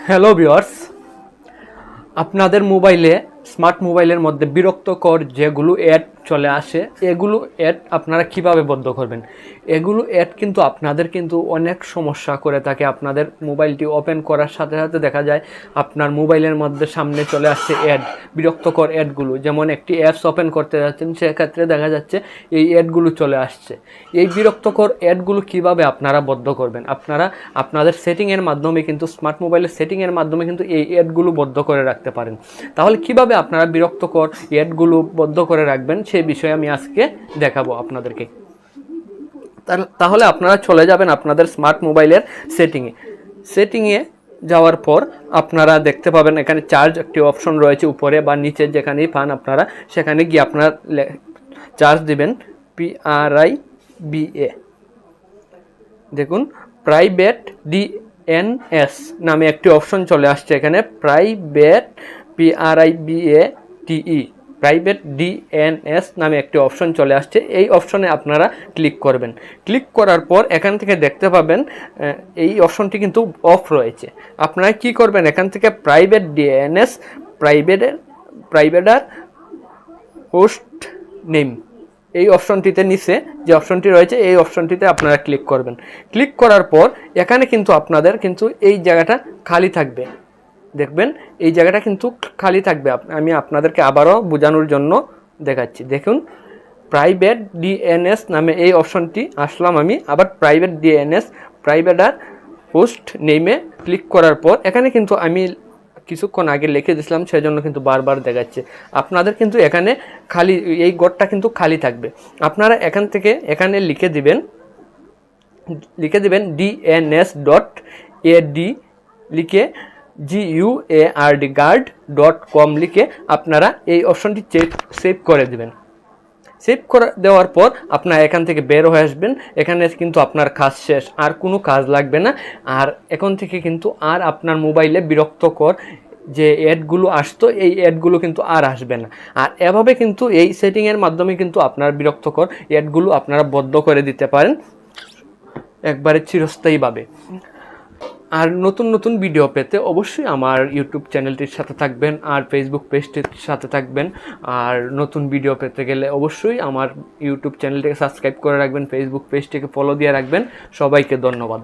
Hello viewers, আপনাদের মোবাইলে smart মোবাইলের মধ্যে বিরক্তকর যেগুলো অ্যাড চলে আসে এগুলো অ্যাড আপনারা কিভাবে বন্ধ করবেন। এগুলো অ্যাড কিন্তু আপনাদের কিন্তু অনেক সমস্যা করে থাকে। আপনাদের মোবাইলটি ওপেন করার সাথে সাথে দেখা যায় আপনার মোবাইলের মধ্যে সামনে চলে আসছে অ্যাড, বিরক্তকর অ্যাডগুলো। যেমন একটি অ্যাপস ওপেন করতে যাচ্ছেন, সেক্ষেত্রে দেখা যাচ্ছে এই অ্যাডগুলো চলে আসছে। এই বিরক্তকর অ্যাডগুলো কিভাবে আপনারা বন্ধ করবেন? আপনারা আপনাদের সেটিংয়ের মাধ্যমে কিন্তু স্মার্ট মোবাইলের সেটিংয়ের মাধ্যমে কিন্তু এই অ্যাডগুলো বন্ধ করে রাখতে পারেন। তাহলে কিভাবে আপনারা বিরক্তকর অ্যাডগুলো বন্ধ করে রাখবেন সেই বিষয়ে আমি আজকে দেখাবো আপনাদেরকে। তাহলে আপনারা চলে যাবেন আপনাদের স্মার্ট মোবাইলের সেটিংয়ে যাওয়ার পর আপনারা দেখতে পাবেন এখানে চার্জ একটি অপশন রয়েছে উপরে বা নিচে, যেখানেই পান আপনারা সেখানে গিয়ে আপনারা চার্জ দিবেন PRIBA। দেখুন প্রাইভেট DNS নামে একটি অপশন চলে আসছে এখানে, প্রাইভেট PRIBATE প্রাইভেট DNS নামে একটি অপশন চলে আসছে। এই অপশনে আপনারা ক্লিক করবেন। ক্লিক করার পর এখান থেকে দেখতে পাবেন এই অপশনটি কিন্তু অফ রয়েছে। আপনারা কি করবেন, এখান থেকে প্রাইভেট DNS প্রাইভেটার হোস্ট নেম এই অপশনটিতে নিচে যে অপশনটি রয়েছে এই অপশনটিতে আপনারা ক্লিক করবেন। ক্লিক করার পর এখানে কিন্তু আপনাদের কিন্তু এই জায়গাটা খালি থাকবে। দেখবেন এই জায়গাটা কিন্তু খালি থাকবে। আমি আপনাদেরকে আবারও বোঝানোর জন্য দেখাচ্ছি। দেখুন প্রাইভেট DNS নামে এই অপশনটি আসলাম আমি, আবার প্রাইভেট DNS প্রাইভেটার হোস্ট নেমে ক্লিক করার পর এখানে কিন্তু আমি কিছুক্ষণ আগে লিখে দিয়েছিলাম, সেজন্য কিন্তু বারবার দেখাচ্ছে। আপনাদের কিন্তু এখানে খালি এই ঘরটা কিন্তু খালি থাকবে। আপনারা এখান থেকে এখানে লিখে দিবেন DNS.AD লিখে GUARD.com লিখে আপনারা এই অপশনটি সেভ করে দিবেন। সেভ করে দেওয়ার পর আপনারা এখান থেকে বের হয়ে আসবেন। এখানে কিন্তু আপনার কাজ শেষ, আর কোনো কাজ লাগবে না। আর এখন থেকে কিন্তু আর আপনার মোবাইলে বিরক্তকর যে অ্যাডগুলো আসতো এই অ্যাডগুলো কিন্তু আর আসবে না। আর এভাবে কিন্তু এই সেটিংয়ের মাধ্যমে কিন্তু আপনার বিরক্তকর অ্যাডগুলো আপনারা বন্ধ করে দিতে পারেন একবারে চিরস্থায়ীভাবে। আর নতুন নতুন ভিডিও পেতে অবশ্যই আমার ইউটিউব চ্যানেলটির সাথে থাকবেন আর ফেসবুক পেজটির সাথে থাকবেন। আর নতুন ভিডিও পেতে গেলে অবশ্যই আমার ইউটিউব চ্যানেলটিকে সাবস্ক্রাইব করে রাখবেন, ফেসবুক পেজটিকে ফলো দিয়ে রাখবেন। সবাইকে ধন্যবাদ।